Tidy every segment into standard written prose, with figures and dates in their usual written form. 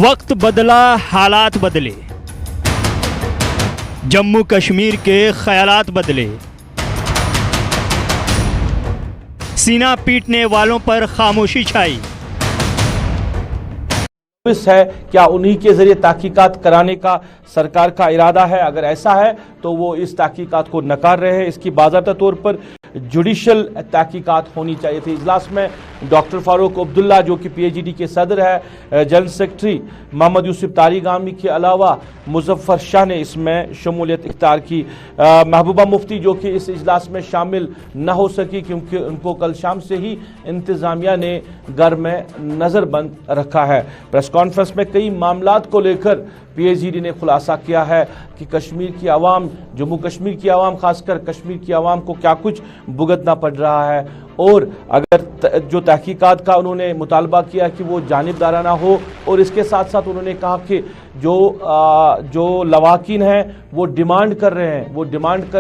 वक्त बदला, हालात बदले, जम्मू कश्मीर के ख्यालात बदले, सीना पीटने वालों पर खामोशी छाई। है क्या उन्हीं के जरिए तहकीकात कराने का सरकार का इरादा है? अगर ऐसा है तो वो इस तहकीकात को नकार रहे हैं। इसकी बाज़ाब्ता तौर पर जुडिशल तहकीकात होनी चाहिए थी। इजलास में डॉक्टर फारूक अब्दुल्ला जो कि PhD के सदर है, जनरल सेक्रेटरी मोहम्मद यूसुफ तारिगामी के अलावा मुजफ्फर शाह ने इसमें शमूलियत इख्तियार की। महबूबा मुफ्ती जो कि इस इजलास में शामिल न हो सकी क्योंकि उनको कल शाम से ही इंतजामिया ने घर में नज़रबंद रखा है। प्रेस कॉन्फ्रेंस में कई मामलात को लेकर PhD ने खुलासा किया है कि कश्मीर की आवाम, जम्मू कश्मीर की आवाम, खासकर कश्मीर की आवाम को क्या कुछ भुगतना पड़ रहा है और अगर जो तहकीकात का उन्होंने मुतालबा किया कि वो जानिबदाराना हो। और इसके साथ साथ उन्होंने कहा कि जो लवाकिन हैं वो डिमांड कर रहे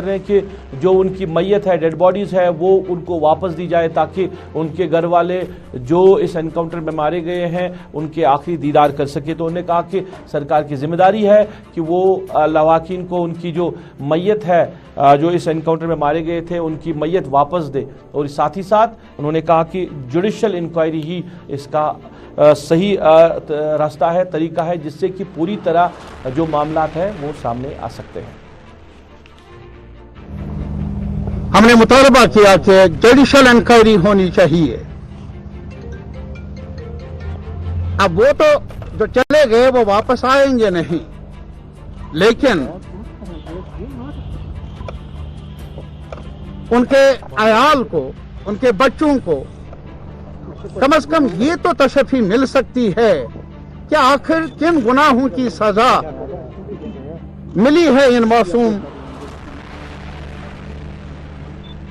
हैं कि जो उनकी मैयत है, डेड बॉडीज़ है, वो उनको वापस दी जाए ताकि उनके घर वाले जो इस एनकाउंटर में मारे गए हैं उनके आखिरी दीदार कर सके। तो उन्होंने कहा कि सरकार की जिम्मेदारी है कि वो लवाकिन को उनकी जो मैयत है, जो इस एनकाउंटर में मारे गए थे, उनकी मैयत वापस दे। और साथ ही साथ उन्होंने कहा कि जुडिशल इंक्वायरी ही इसका सही रास्ता है, तरीका है, जिससे कि पूरी तरह जो मामलात हैं वो सामने आ सकते हैं। हमने मुतालबा किया कि जुडिशल इंक्वायरी होनी चाहिए। अब वो तो जो चले गए वो वापस आएंगे नहीं, लेकिन उनके अयाल को, उनके बच्चों को कम से कम ये तो तशफ़ी मिल सकती है कि आखिर किन गुनाहों की सजा मिली है इन मासूम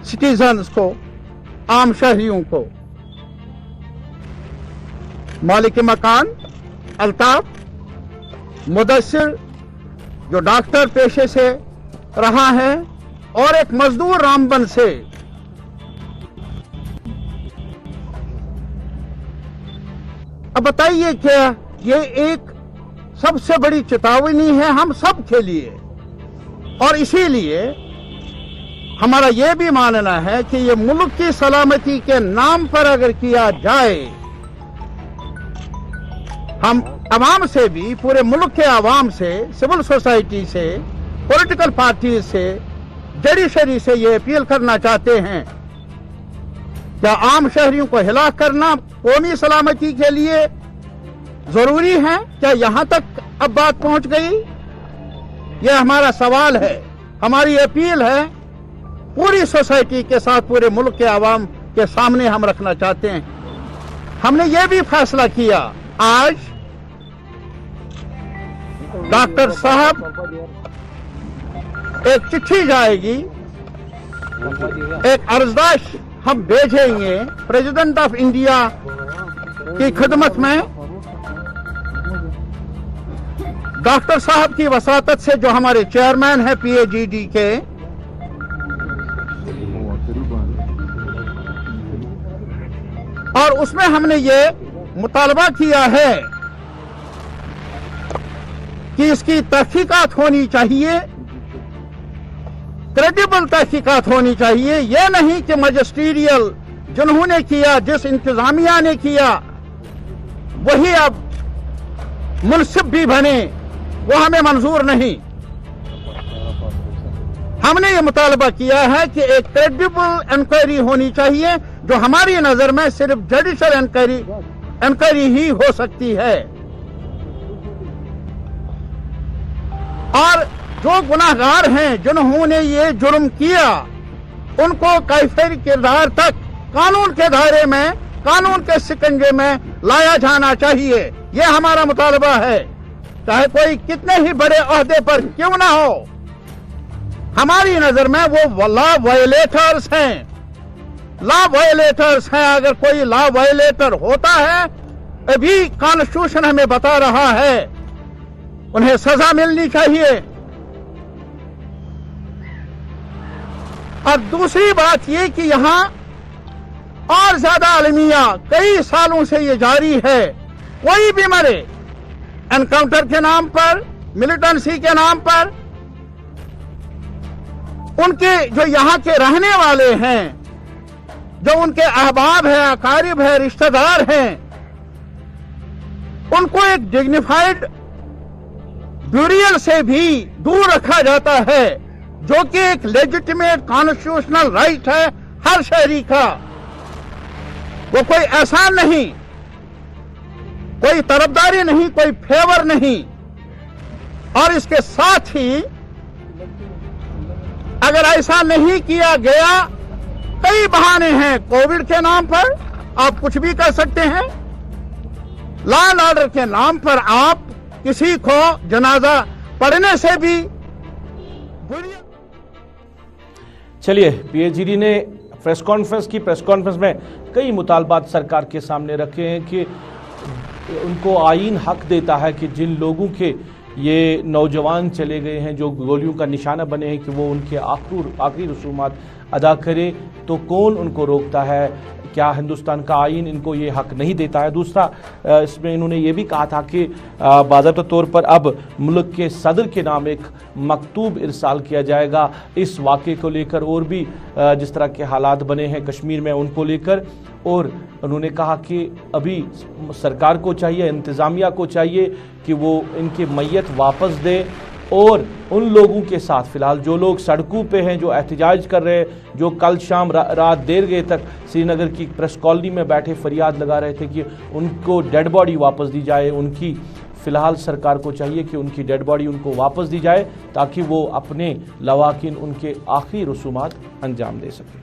सिटीजन्स को, आम शहरियों को। मालिक मकान अल्ताफ मुदस्सिर जो डॉक्टर पेशे से रहा है और एक मजदूर रामबन से, अब बताइए क्या ये एक सबसे बड़ी चेतावनी है हम सब के लिए। और इसीलिए हमारा यह भी मानना है कि ये मुल्क की सलामती के नाम पर अगर किया जाए, हम आवाम से भी, पूरे मुल्क के आवाम से, सिविल सोसाइटी से, पॉलिटिकल पार्टी से, जुडिशरी से ये अपील करना चाहते हैं, क्या आम शहरियों को हिलाक करना कौमी सलामती के लिए जरूरी है? क्या यहां तक अब बात पहुंच गई? यह हमारा सवाल है, हमारी अपील है, पूरी सोसाइटी के साथ पूरे मुल्क के आवाम के सामने हम रखना चाहते हैं। हमने यह भी फैसला किया, आज डॉक्टर साहब एक चिट्ठी जाएगी, एक अर्जदाश हम भेजेंगे प्रेसिडेंट ऑफ इंडिया की खिदमत में। डॉक्टर साहब की वसातत से जो हमारे चेयरमैन हैं PhD के, और उसमें हमने ये मुतालबा किया है कि इसकी तहकीकात होनी चाहिए, क्रेडिबल तहकीकात होनी चाहिए। यह नहीं कि मजिस्ट्रियल जिन्होंने किया, जिस इंतजामिया ने किया, वही अब मुनसिब भी बने, वो हमें मंजूर नहीं। हमने ये मुतालबा किया है कि एक क्रेडिबल इंक्वायरी होनी चाहिए, जो हमारी नजर में सिर्फ जुडिशल इंक्वायरी ही हो सकती है। और जो गुनाहगार हैं, जिन्होंने ये जुर्म किया, उनको कैफिर किरदार तक कानून के दायरे में, कानून के शिकंजे में लाया जाना चाहिए। यह हमारा मुतालबा है, चाहे कोई कितने ही बड़े ओहदे पर क्यों ना हो। हमारी नजर में वो लॉ वायलेटर्स हैं, लॉ वायलेटर्स हैं। अगर कोई लॉ वायलेटर होता है, अभी कॉन्स्टिट्यूशन हमें बता रहा है, उन्हें सजा मिलनी चाहिए। और दूसरी बात ये कि यहां और ज्यादा अलमिया कई सालों से ये जारी है, कोई भी मरे, एनकाउंटर के नाम पर, मिलिटेंसी के नाम पर, उनके जो यहां के रहने वाले हैं, जो उनके अहबाब है, अकारिब है, रिश्तेदार हैं, उनको एक डिग्निफाइड ब्यूरियल से भी दूर रखा जाता है, जो कि एक लेजिटिमेट कॉन्स्टिट्यूशनल राइट है हर शहरी का। वो कोई एहसान नहीं, कोई तरफदारी नहीं, कोई फेवर नहीं। और इसके साथ ही अगर ऐसा नहीं किया गया, कई बहाने हैं। कोविड के नाम पर आप कुछ भी कर सकते हैं, लॉ एंड ऑर्डर के नाम पर आप किसी को जनाजा पढ़ने से भी बुरी। चलिए, पीएचईडी ने प्रेस कॉन्फ्रेंस की। प्रेस कॉन्फ्रेंस में कई मुतालबात सरकार के सामने रखे हैं कि उनको आईन हक देता है कि जिन लोगों के ये नौजवान चले गए हैं, जो गोलियों का निशाना बने हैं, कि वो उनके आखिरी रसूमात अदा करे, तो कौन उनको रोकता है? क्या हिंदुस्तान का आईन इनको ये हक नहीं देता है? दूसरा, इसमें इन्होंने ये भी कहा था कि बाज़ाब्ता तौर पर अब मुल्क के सदर के नाम एक मकतूब इरसाल किया जाएगा इस वाक़े को लेकर, और भी जिस तरह के हालात बने हैं कश्मीर में उनको लेकर। और उन्होंने कहा कि अभी सरकार को चाहिए, इंतज़ामिया को चाहिए कि वो इनकी मैयत वापस दे, और उन लोगों के साथ फ़िलहाल जो लोग सड़कों पे हैं, जो एहतजाज कर रहे हैं, जो कल शाम रात देर गए तक श्रीनगर की प्रेस कॉलोनी में बैठे फरियाद लगा रहे थे कि उनको डेड बॉडी वापस दी जाए, उनकी फ़िलहाल सरकार को चाहिए कि उनकी डेड बॉडी उनको वापस दी जाए, ताकि वो अपने लवाकिन उनके आखिरी रसूमात अंजाम दे सकें।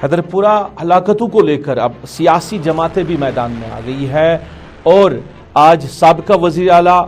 हैदरपुरा हलाकतों को लेकर अब सियासी जमातें भी मैदान में आ गई है, और आज साबिका वज़ीर आला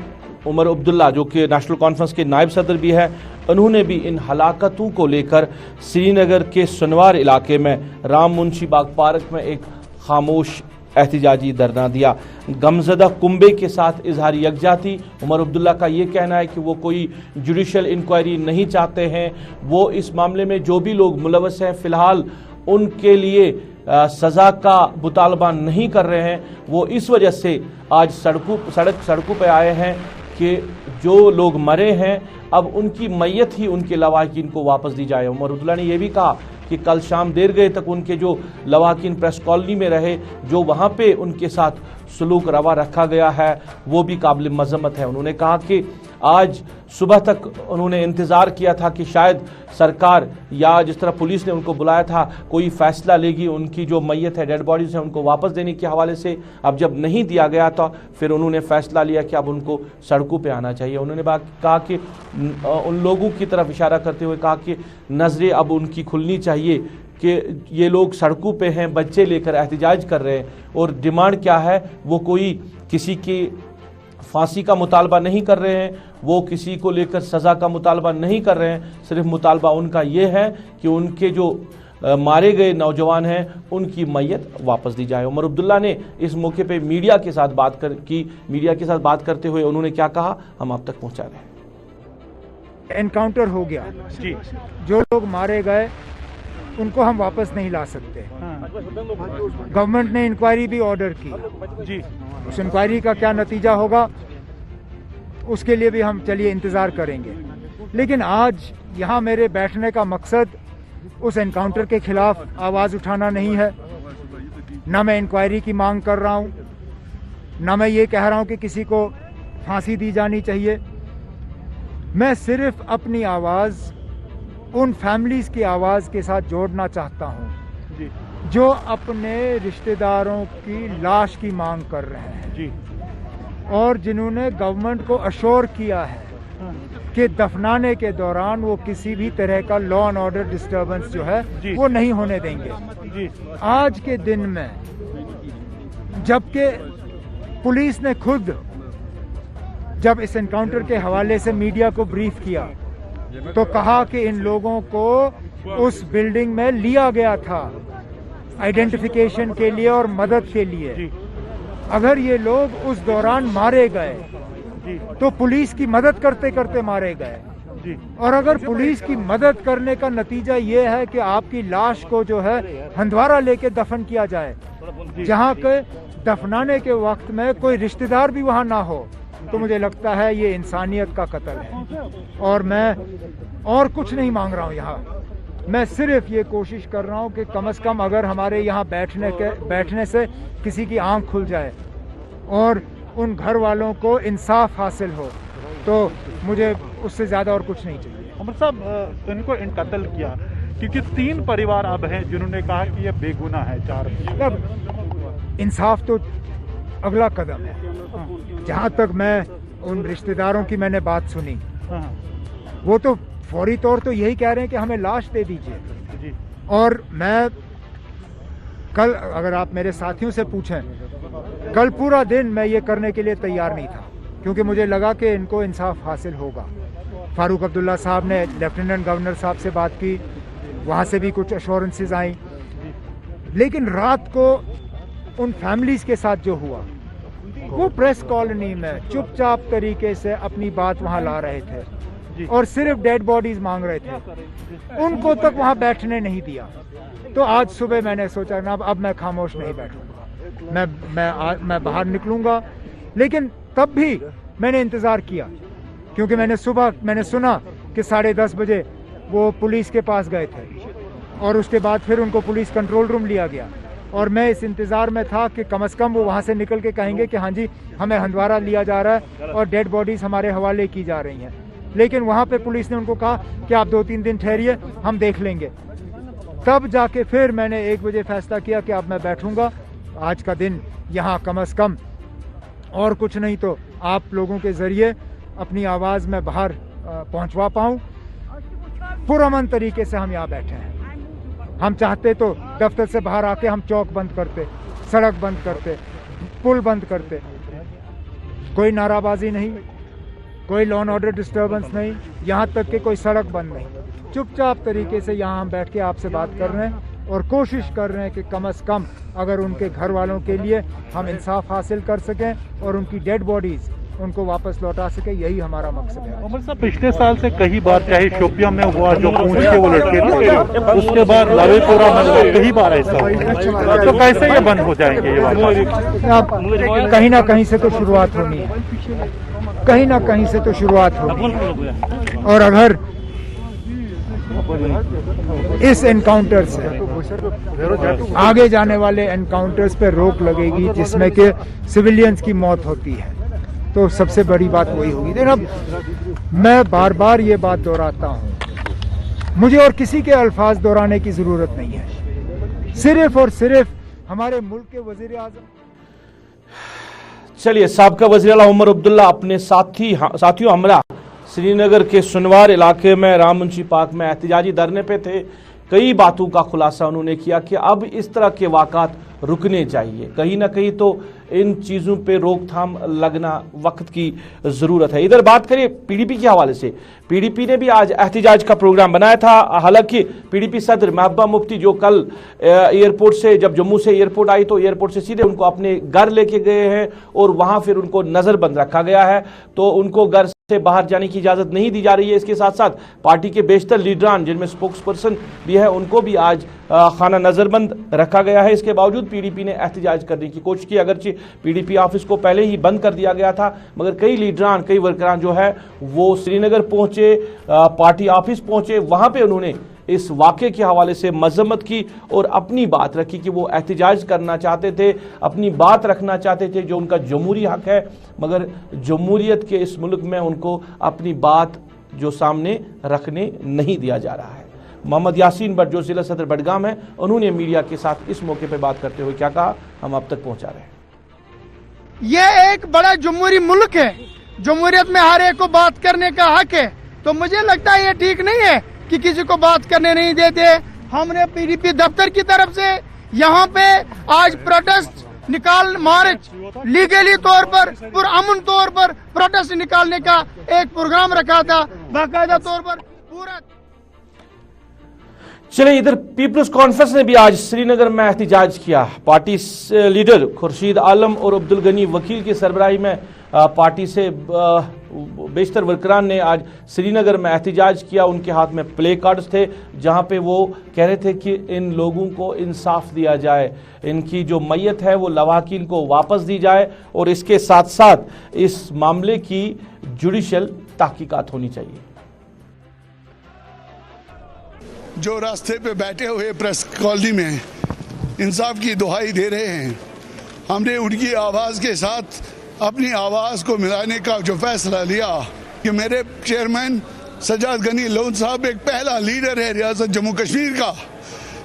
उमर अब्दुल्ला, जो कि नेशनल कॉन्फ्रेंस के नायब सदर भी है, उन्होंने भी इन हलाकतों को लेकर श्रीनगर के सुनवार इलाके में राम मुंशी बाग पार्क में एक खामोश एहतिजाजी धरना दिया। गमजदा कुंबे के साथ इजहार यकजाती। उमर अब्दुल्ला का ये कहना है कि वो कोई जुडिशल इंक्वायरी नहीं चाहते हैं, वो इस मामले में जो भी लोग मुलवस हैं फ़िलहाल उनके लिए सज़ा का मुतालबा नहीं कर रहे हैं। वो इस वजह से आज सड़कों पे आए हैं कि जो लोग मरे हैं अब उनकी मैयत ही उनके लवाकिन को वापस दी जाए। उमर अब्दुल्ला ने यह भी कहा कि कल शाम देर गए तक उनके जो लवाकिन प्रेस कॉलोनी में रहे, जो वहाँ पे उनके साथ सलूक रवा रखा गया है, वो भी काबिल मजम्मत है। उन्होंने कहा कि आज सुबह तक उन्होंने इंतज़ार किया था कि शायद सरकार या जिस तरह पुलिस ने उनको बुलाया था कोई फ़ैसला लेगी उनकी जो मैयत है, डेड बॉडीज़ हैं, उनको वापस देने के हवाले से। अब जब नहीं दिया गया था फिर उन्होंने फ़ैसला लिया कि अब उनको सड़कों पे आना चाहिए। उन्होंने कहा कि उन लोगों की तरफ इशारा करते हुए कहा कि नज़रें अब उनकी खुलनी चाहिए कि ये लोग सड़कों पे हैं, बच्चे लेकर एहतजाज कर रहे हैं, और डिमांड क्या है, वो कोई किसी की फांसी का मुतालबा नहीं कर रहे हैं, वो किसी को लेकर सज़ा का मुतालबा नहीं कर रहे हैं। सिर्फ मुतालबा उनका ये है कि उनके जो मारे गए नौजवान हैं उनकी मैयत वापस दी जाए। उमर अब्दुल्ला ने इस मौके पे मीडिया के साथ बात करते हुए उन्होंने क्या कहा, हम आप तक पहुंचा रहे हैं। एनकाउंटर हो गया जी, जो लोग मारे गए उनको हम वापस नहीं ला सकते। गवर्नमेंट ने इंक्वायरी भी ऑर्डर की जी, उस इंक्वायरी का क्या नतीजा होगा उसके लिए भी हम चलिए इंतज़ार करेंगे। लेकिन आज यहाँ मेरे बैठने का मकसद उस एनकाउंटर के खिलाफ आवाज़ उठाना नहीं है, ना मैं इंक्वायरी की मांग कर रहा हूँ, ना मैं ये कह रहा हूँ कि किसी को फांसी दी जानी चाहिए। मैं सिर्फ अपनी आवाज़ उन फैमिलीज़ की आवाज़ के साथ जोड़ना चाहता हूँ जो अपने रिश्तेदारों की लाश की मांग कर रहे हैं जी, और जिन्होंने गवर्नमेंट को अश्योर किया है कि दफनाने के दौरान वो किसी भी तरह का लॉ एंड ऑर्डर डिस्टर्बेंस जो है वो नहीं होने देंगे जी। आज के दिन में जबकि पुलिस ने खुद जब इस एनकाउंटर के हवाले से मीडिया को ब्रीफ किया तो कहा कि इन लोगों को उस बिल्डिंग में लिया गया था आइडेंटिफिकेशन के लिए और मदद के लिए। अगर ये लोग उस दौरान मारे गए तो पुलिस की मदद करते करते मारे गए, और अगर पुलिस की मदद करने का नतीजा ये है कि आपकी लाश को जो है हंदवारा लेके दफन किया जाए, जहाँ के दफनाने के वक्त में कोई रिश्तेदार भी वहाँ ना हो, तो मुझे लगता है ये इंसानियत का कत्ल है। और मैं और कुछ नहीं मांग रहा हूँ यहाँ, मैं सिर्फ ये कोशिश कर रहा हूँ कि कम से कम अगर हमारे यहाँ बैठने से किसी की आंख खुल जाए और उन घर वालों को इंसाफ हासिल हो, तो मुझे उससे ज़्यादा और कुछ नहीं चाहिए। उमर साहब, इनको इन कत्ल किया क्योंकि 3 परिवार अब हैं जिन्होंने कहा कि ये बेगुनाह है। 4 इंसाफ तो अगला कदम है। जहाँ तक मैं उन रिश्तेदारों की मैंने बात सुनी, वो तो फौरी तौर तो यही कह रहे हैं कि हमें लाश दे दीजिए। और मैं कल, अगर आप मेरे साथियों से पूछें, कल पूरा दिन मैं ये करने के लिए तैयार नहीं था, क्योंकि मुझे लगा कि इनको इंसाफ हासिल होगा। फारूक अब्दुल्ला साहब ने लेफ्टिनेंट गवर्नर साहब से बात की, वहाँ से भी कुछ अश्योरेंसेस आई, लेकिन रात को उन फैमिलीज के साथ जो हुआ, वो प्रेस कॉलोनी में चुपचाप तरीके से अपनी बात वहाँ ला रहे थे और सिर्फ डेड बॉडीज मांग रहे थे, उनको तक वहाँ बैठने नहीं दिया। तो आज सुबह मैंने सोचा ना, अब मैं खामोश नहीं बैठूंगा, मैं बाहर निकलूंगा। लेकिन तब भी मैंने इंतज़ार किया, क्योंकि मैंने सुना कि 10:30 बजे वो पुलिस के पास गए थे और उसके बाद फिर उनको पुलिस कंट्रोल रूम लिया गया। और मैं इस इंतज़ार में था कि कम से कम वो वहाँ से निकल के कहेंगे कि हाँ जी, हमें हंदवारा लिया जा रहा है और डेड बॉडीज़ हमारे हवाले की जा रही हैं। लेकिन वहाँ पे पुलिस ने उनको कहा कि आप 2-3 दिन ठहरिए, हम देख लेंगे। तब जाके फिर मैंने 1 बजे फैसला किया कि अब मैं बैठूंगा आज का दिन यहाँ, कम से कम और कुछ नहीं तो आप लोगों के ज़रिए अपनी आवाज़ में बाहर पहुँचवा पाऊँ। पुरअमन तरीके से हम यहाँ बैठे हैं। हम चाहते तो दफ्तर से बाहर आके हम चौक बंद करते, सड़क बंद करते, पुल बंद करते, कोई नाराबाजी नहीं, कोई लॉ एंड ऑर्डर डिस्टर्बेंस नहीं, यहाँ तक कि कोई सड़क बंद नहीं। चुपचाप तरीके से यहाँ हम बैठ के आपसे बात कर रहे हैं और कोशिश कर रहे हैं कि कम से कम अगर उनके घर वालों के लिए हम इंसाफ हासिल कर सकें और उनकी डेड बॉडीज़ उनको वापस लौटा सके, यही हमारा मकसद है। उमर साहब, पिछले साल से कई बार चाहे शोपियां में हुआ जो पूंछ के वो लड़के थे, उसके बाद लावेपुरा में हुआ, कई बार ऐसा हुआ, तो कैसे ये बंद हो जाएंगे ये बात? कहीं ना कहीं से तो शुरुआत होनी है, कहीं ना कहीं से तो शुरुआत होगी। और अगर इस एनकाउंटर से आगे जाने वाले एनकाउंटर्स पे रोक लगेगी जिसमें कि सिविलियंस की मौत होती है, तो सबसे बड़ी बात वही होगी। देखिए, अब मैं बार बार ये बात दोहराता हूँ, मुझे और किसी के अल्फाज दोहराने की ज़रूरत नहीं है, सिर्फ और सिर्फ हमारे मुल्क के वज़ीर आज़म। चलिए, साबका वज़ीर आला उमर अब्दुल्ला अपने साथियों हमरा श्रीनगर के सुनवार इलाके में राम मुंशी पार्क में एहतजाजी धरने पे थे। कई बातों का खुलासा उन्होंने किया कि अब इस तरह के वाक़ात रुकने चाहिए, कहीं ना कहीं तो इन चीज़ों पे रोकथाम लगना वक्त की ज़रूरत है। इधर बात करें पीडीपी के हवाले से, पीडीपी ने भी आज एहतजाज का प्रोग्राम बनाया था। हालांकि पीडीपी सदर महबूबा मुफ्ती जो कल एयरपोर्ट से, जब जम्मू से एयरपोर्ट आई तो एयरपोर्ट से सीधे उनको अपने घर लेके गए हैं और वहां फिर उनको नज़रबंद रखा गया है, तो उनको घर से बाहर जाने की इजाज़त नहीं दी जा रही है। इसके साथ साथ पार्टी के बेशतर लीडरान, जिनमें स्पोक्स पर्सन भी है, उनको भी आज खाना नज़रबंद रखा गया है। इसके बावजूद पीडीपी ने एहतजाज करने की कोशिश की। अगरचे पीडीपी ऑफिस को पहले ही बंद कर दिया गया था, मगर कई लीडरान, कई वर्करान जो है वो श्रीनगर पहुंचे, पार्टी ऑफिस पहुंचे, वहां पे उन्होंने इस वाक़े के हवाले से मजम्मत की और अपनी बात रखी कि वो एहतजाज करना चाहते थे, अपनी बात रखना चाहते थे, जो उनका जमहूरी हक है, मगर जमहूरियत के इस मुल्क में उनको अपनी बात जो सामने रखने नहीं दिया जा रहा है। मोहम्मद यासीन भट्ट जो जिला सदर बडगाम है, उन्होंने मीडिया के साथ इस मौके पर बात करते हुए क्या कहा, हम अब तक पहुंचा रहे हैं। ये एक बड़ा जमहूरी मुल्क है, जमहूरियत में हर एक को बात करने का हक है, तो मुझे लगता है ये ठीक नहीं है कि किसी को बात करने नहीं देते। हमने पीडीपी दफ्तर की तरफ से यहाँ पे आज प्रोटेस्ट मार्च लीगली तौर पर, पुरअमन तौर पर प्रोटेस्ट निकालने का एक प्रोग्राम रखा था, बाकायदा तौर पर पूरा। चलिए, इधर पीपल्स कॉन्फ्रेंस ने भी आज श्रीनगर में एहतजाज किया। पार्टी लीडर खुर्शीद आलम और अब्दुल गनी वकील की सरबराही में पार्टी से बेशतर वर्करान ने आज श्रीनगर में एहतजाज किया। उनके हाथ में प्ले कार्ड्स थे जहां पे वो कह रहे थे कि इन लोगों को इंसाफ दिया जाए, इनकी जो मैयत है वो लवाकिन को वापस दी जाए और इसके साथ साथ इस मामले की जुडिशियल तहकीकात होनी चाहिए। जो रास्ते पे बैठे हुए प्रेस कॉलोनी में इंसाफ की दुहाई दे रहे हैं, हमने उनकी आवाज़ के साथ अपनी आवाज़ को मिलाने का जो फैसला लिया कि मेरे चेयरमैन सजाद गनी लोन साहब एक पहला लीडर है रियासत जम्मू कश्मीर का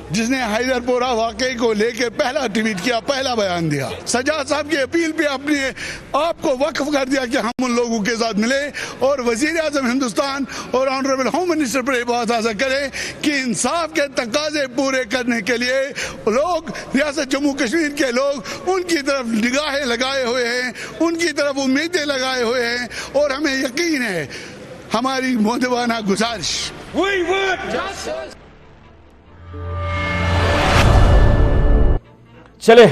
जिसने हैदरपुरा वाकई को लेकर पहला ट्वीट किया, पहला बयान दिया। सजाद साहब की अपील पे अपने आप को वक्फ कर दिया कि हम उन लोगों के साथ मिले और वजीर आजम हिंदुस्तान और ऑनरेबल होम मिनिस्टर पर बात आशा करें कि इंसाफ के तकाजे पूरे करने के लिए लोग, रियासत जम्मू कश्मीर के लोग उनकी तरफ निगाहें लगाए हुए हैं, उनकी तरफ उम्मीदें लगाए हुए हैं और हमें यकीन है हमारी मोदवाना गुजारिश चले,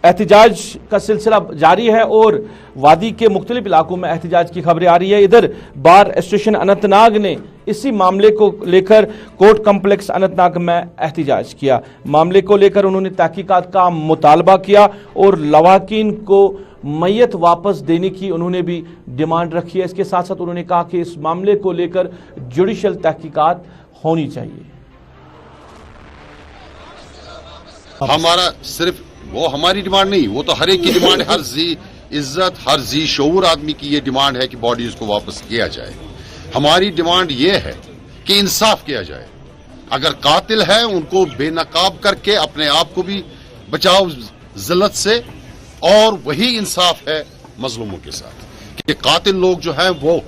एहतजाज का सिलसिला जारी है और वादी के मुख्तलिफ इलाकों में एहतजाज की खबरें आ रही है। इधर बार एसोसिएशन अनंतनाग ने इसी मामले को लेकर कोर्ट कम्प्लेक्स अनंतनाग में एहतजाज किया। मामले को लेकर उन्होंने तहकीकात का मुतालबा किया और लवाकिन को मैयत वापस देने की उन्होंने भी डिमांड रखी है। इसके साथ साथ उन्होंने कहा कि इस मामले को लेकर जुडिशियल तहकीकात होनी चाहिए। हमारा सिर्फ वो हमारी डिमांड नहीं, वो तो हर एक की डिमांड है। हर जी इज्जत, हर जी शऊर आदमी की ये डिमांड है कि बॉडीज को वापस किया जाए। हमारी डिमांड ये है कि इंसाफ किया जाए। अगर कातिल है उनको बेनकाब करके अपने आप को भी बचाओ जिल्लत से, और वही इंसाफ है मजलूमों के साथ कि कातिल लोग जो हैं वो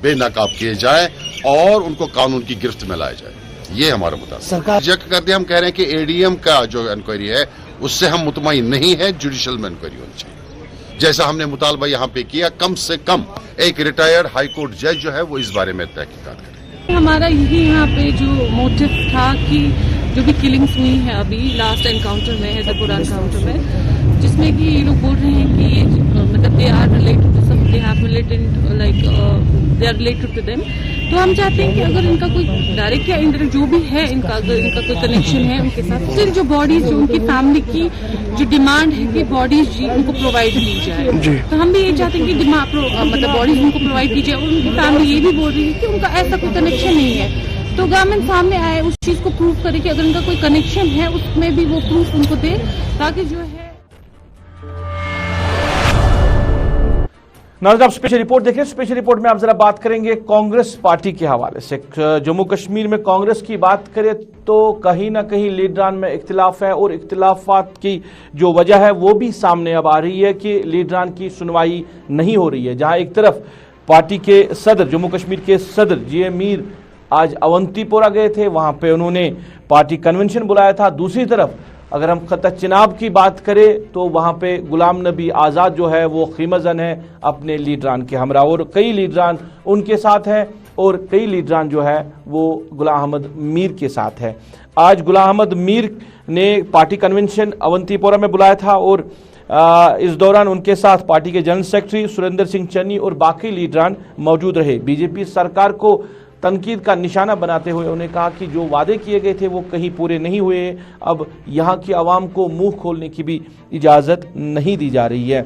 बेनकाब किए जाए और उनको कानून की गिरफ्त में लाया जाए। ये हमारा मुद्दा। सरकार रिजेक्ट करते हम कह रहे हैं कि एडीएम का जो इंक्वायरी है उससे हम मुतमईन नहीं है, जुडिशियल में इंक्वायरी होनी चाहिए। जैसा हमने मुतालबा यहाँ पे किया, कम से कम एक रिटायर्ड हाई कोर्ट जज जो है वो इस बारे में तहकीकात करे। हमारा यही यहाँ पे जो मोटिव था कि जो भी किलिंग्स हुई है अभी लास्ट एनकाउंटर में, हैदरपुरा एनकाउंटर में, जिसमें कि ये लोग बोल रहे हैं कि ये मतलब they are related to some, they have militant like they are related to them. तो हम चाहते हैं कि अगर इनका कोई डायरेक्ट या इनडायरेक्ट जो भी है, इनका अगर इनका कोई कनेक्शन है उनके साथ, फिर जो बॉडीज जो उनकी फैमिली की जो डिमांड है कि बॉडीज जी उनको प्रोवाइड की जाए, तो हम भी ये चाहते हैं कि मतलब बॉडीज उनको प्रोवाइड की जाए। और उनकी फैमिली ये भी बोल रही है कि उनका ऐसा कोई कनेक्शन नहीं है, तो गवर्नमेंट सामने आए, उस चीज को प्रूव करे कि अगर उनका कोई कनेक्शन है उसमें भी वो प्रूफ उनको दे, ताकि जो है। नाज़रीन, आप स्पेशल रिपोर्ट देख रहे हैं। स्पेशल रिपोर्ट में आप जरा बात करेंगे कांग्रेस पार्टी के हवाले से। जम्मू कश्मीर में कांग्रेस की बात करें तो कहीं ना कहीं लीडरान में इख्तिलाफ है और इख्तिलाफात की जो वजह है वो भी सामने अब आ रही है कि लीडरान की सुनवाई नहीं हो रही है। जहां एक तरफ पार्टी के सदर, जम्मू कश्मीर के सदर जीए मीर आज अवंतीपोरा गए थे, वहां पे उन्होंने पार्टी कन्वेंशन बुलाया था। दूसरी तरफ अगर हम खत्ता चिनाब की बात करें तो वहां पे गुलाम नबी आज़ाद जो है वो खीमजन है अपने लीडरान के हमरा, और कई लीडरान उनके साथ हैं और कई लीडरान जो है वो गुलाम अहमद मीर के साथ है। आज गुलाम अहमद मीर ने पार्टी कन्वेंशन अवंतीपोरा में बुलाया था और इस दौरान उनके साथ पार्टी के जनरल सेक्रेटरी सुरेंद्र सिंह चन्नी और बाकी लीडरान मौजूद रहे। बीजेपी सरकार को तनकीद का निशाना बनाते हुए उन्होंने कहा कि जो वादे किए गए थे वो कहीं पूरे नहीं हुए, अब यहाँ की आवाम को मुंह खोलने की भी इजाज़त नहीं दी जा रही है।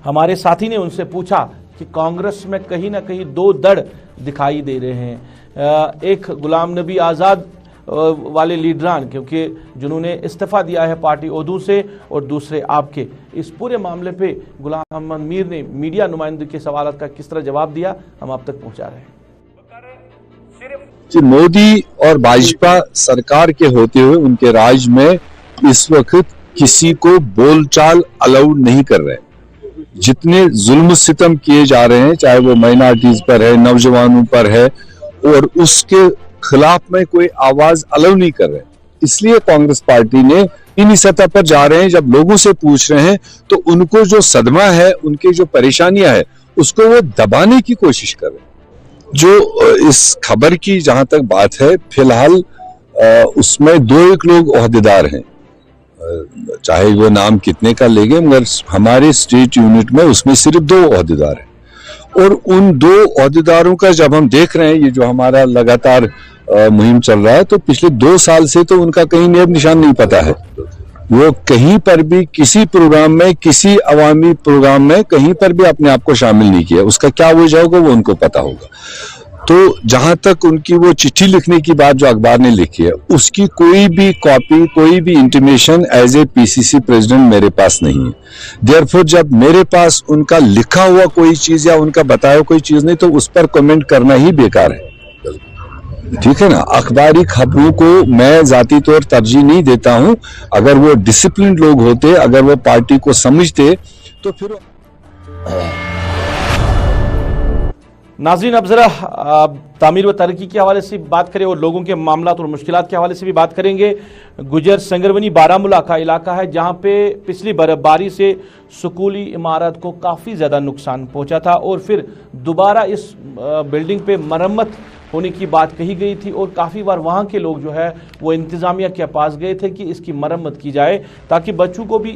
हमारे साथी ने उनसे पूछा कि कांग्रेस में कहीं ना कहीं दो दड़ दिखाई दे रहे हैं, एक गुलाम नबी आज़ाद वाले लीडरान क्योंकि जिन्होंने इस्तीफा दिया है पार्टी ओहदों से, और दूसरे आपके। इस पूरे मामले पे गुलाम अहमद मीर ने मीडिया नुमाइंदों के सवालों का किस तरह जवाब दिया, हम आप तक पहुंचा रहे हैं। मोदी और भाजपा सरकार के होते हुए उनके राज में इस वक्त किसी को बोलचाल अलाउ नहीं कर रहे। जितने जुल्म सितम किए जा रहे हैं, चाहे वो माइनॉरिटीज पर है, नौजवानों पर है, और उसके खिलाफ में कोई आवाज अलाउ नहीं कर रहे। इसलिए कांग्रेस पार्टी ने इन्हीं सतह पर जा रहे हैं, जब लोगों से पूछ रहे हैं तो उनको जो सदमा है, उनकी जो परेशानियां है, उसको वो दबाने की कोशिश कर रहे हैं। जो इस खबर की जहां तक बात है, फिलहाल उसमें 2 लोग ओहदेदार हैं। चाहे वो नाम कितने का लेंगे, मगर हमारे स्टेट यूनिट में उसमें सिर्फ 2 ओहदेदार हैं। और उन 2 ओहदेदारों का जब हम देख रहे हैं, ये जो हमारा लगातार मुहिम चल रहा है, तो पिछले 2 साल से तो उनका कहीं नेब निशान नहीं पता है। वो कहीं पर भी किसी प्रोग्राम में, किसी अवामी प्रोग्राम में कहीं पर भी अपने आप को शामिल नहीं किया। उसका क्या वजह होगा वो उनको पता होगा। तो जहां तक उनकी वो चिट्ठी लिखने की बात जो अखबार ने लिखी है, उसकी कोई भी कॉपी, कोई भी intimation as a PCC president मेरे पास नहीं है। देयरफॉर जब मेरे पास उनका लिखा हुआ कोई चीज या उनका बताया हुआ कोई चीज नहीं, तो उस पर कमेंट करना ही बेकार है। ठीक है ना। अखबारी खबरों को मैं जाती तौर तरजीह नहीं देता हूं। अगर वो डिसिप्लिन लोग होते, अगर वो पार्टी को समझते, तो फिर नाज़रीन, अब जरा तामीर व तरक्की के हवाले से बात करें और लोगों के मामलात और मुश्किलात के हवाले से भी बात करेंगे। गुजर संगरवनी बारामूला का इलाका है, जहां पे पिछली बर्फबारी से स्कूली इमारत को काफ़ी ज़्यादा नुकसान पहुंचा था और फिर दोबारा इस बिल्डिंग पे मरम्मत होने की बात कही गई थी और काफ़ी बार वहाँ के लोग जो है वो इंतज़ामिया के पास गए थे कि इसकी मरम्मत की जाए ताकि बच्चों को भी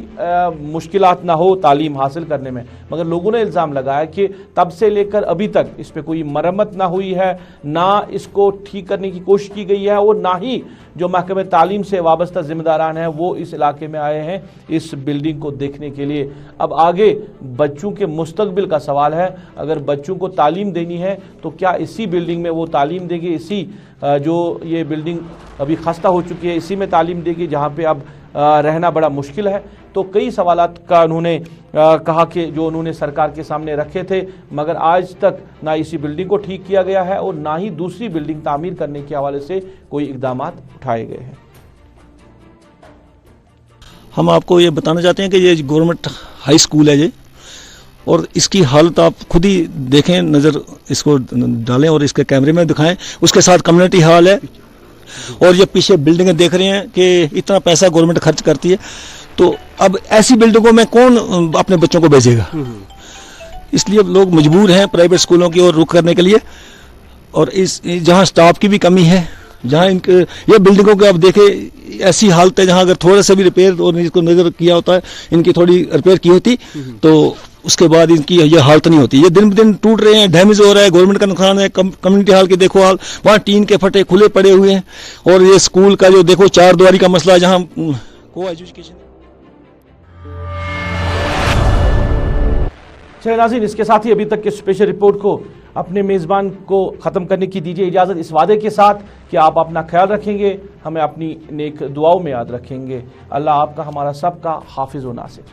मुश्किलात ना हो तालीम हासिल करने में। मगर लोगों ने इल्ज़ाम लगाया कि तब से लेकर अभी तक इस पर कोई मरम्मत ना हुई है, ना इसको ठीक करने की कोशिश की गई है और ना ही जो महकमे तालीम से वाबस्ता जिम्मेदारान हैं वो इस इलाके में आए हैं इस बिल्डिंग को देखने के लिए। अब आगे बच्चों के मुस्तकबिल का सवाल है। अगर बच्चों को तालीम देनी है तो क्या इसी बिल्डिंग में वो तालीम देंगे, इसी जो ये बिल्डिंग अभी खस्ता हो चुकी है इसी में तालीम देगी जहाँ पे अब रहना बड़ा मुश्किल है। तो कई सवालात का उन्होंने कहा कि जो उन्होंने सरकार के सामने रखे थे, मगर आज तक ना इसी बिल्डिंग को ठीक किया गया है और ना ही दूसरी बिल्डिंग तामीर करने के हवाले से कोई इकदाम उठाए गए हैं। हम आपको ये बताना चाहते हैं कि ये गवर्नमेंट हाई स्कूल है ये, और इसकी हालत आप खुद ही देखें, नज़र इसको डालें और इसके कैमरे में दिखाएं। उसके साथ कम्युनिटी हॉल है और ये पीछे बिल्डिंगें देख रहे हैं कि इतना पैसा गवर्नमेंट खर्च करती है, तो अब ऐसी बिल्डिंगों में कौन अपने बच्चों को भेजेगा। इसलिए लोग मजबूर हैं प्राइवेट स्कूलों की ओर रुख करने के लिए। और इस जहाँ स्टाफ की भी कमी है, जहाँ इनके ये बिल्डिंगों के अब देखे ऐसी हालत है जहाँ अगर थोड़ा सा भी रिपेयर और इसको नजर किया होता है, इनकी थोड़ी रिपेयर की होती तो उसके बाद इनकी ये हालत नहीं होती। ये दिन ब दिन टूट रहे हैं, डैमेज हो रहा है, गवर्नमेंट का नुकसान है। कम्युनिटी हॉल के देखो हाल, वहाँ टीन के फटे खुले पड़े हुए हैं। और ये स्कूल का जो देखो 4 द्वारी का मसला, जहाँ को एजुकेशन। चलिए नाज़रीन, इसके साथ ही अभी तक के स्पेशल रिपोर्ट को अपने मेज़बान को ख़त्म करने की दीजिए इजाज़त, इस वादे के साथ कि आप अपना ख्याल रखेंगे, हमें अपनी नेक दुआओं में याद रखेंगे। अल्लाह आपका, हमारा सबका हाफिज़ व नासिर।